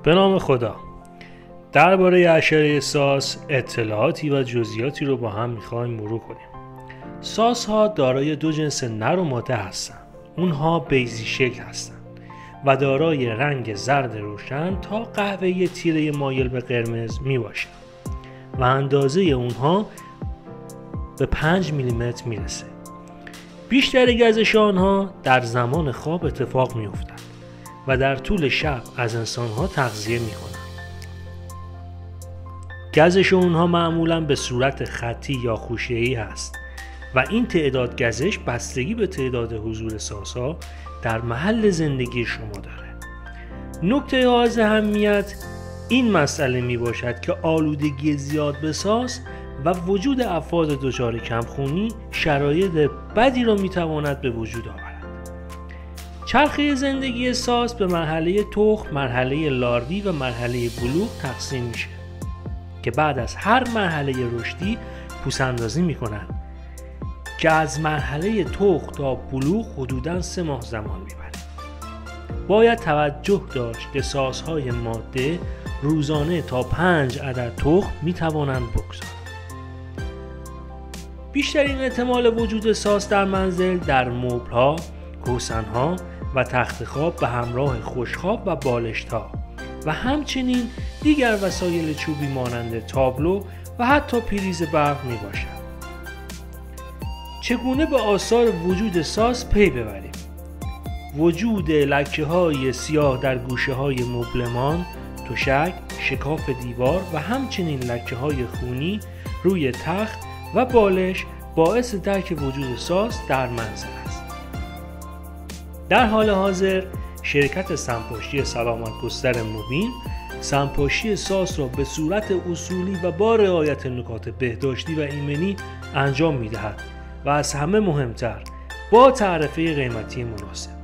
به نام خدا. درباره اشعه ساس اطلاعاتی و جزئیاتی رو با هم میخوایم مرور کنیم. ساس ها دارای دو جنس نر و ماده هستند. اونها بیضی شکل هستند و دارای رنگ زرد روشن تا قهوه‌ای تیره مایل به قرمز میباشند و اندازه اونها به 5 میلیمتر میرسه. بیشتر گزش آنها در زمان خواب اتفاق میافتد و در طول شب از انسانها تغذیه میکنند. گزش اونها معمولاً به صورت خطی یا خوشه‌ای هست و این تعداد گزش بستگی به تعداد حضور ساس‌ها در محل زندگی شما داره. نکته حائز اهمیت این مسئله می باشد که آلودگی زیاد به ساس و وجود افراد دچار کمخونی شرایط بدی را می تواند به وجود آورد. چرخه زندگی ساس به مرحله تخم، مرحله لاروی و مرحله بلوغ تقسیم میشه که بعد از هر مرحله رشدی پوست‌اندازی میکنن که از مرحله تخم تا بلوغ حدوداً 3 ماه زمان میبره. باید توجه داشت که ساس‌های ماده روزانه تا 5 عدد تخم میتوانند بگذارند. بیشترین احتمال وجود ساس در منزل در مبل‌ها، کوسن‌ها و تخت خواب به همراه خوشخواب و بالشت‌ها و همچنین دیگر وسایل چوبی مانند تابلو و حتی پریز برق می باشد. چگونه به آثار وجود ساس پی ببریم؟ وجود لکه‌های سیاه در گوشه‌های مبلمان، تشک، شکاف دیوار و همچنین لکه‌های خونی روی تخت و بالش باعث درک وجود ساس در منزل است. در حال حاضر شرکت سمپاشی سلامت گستر مبین سمپاشی ساس را به صورت اصولی و با رعایت نکات بهداشتی و ایمنی انجام می‌دهد و از همه مهمتر با تعرفه قیمتی مناسب.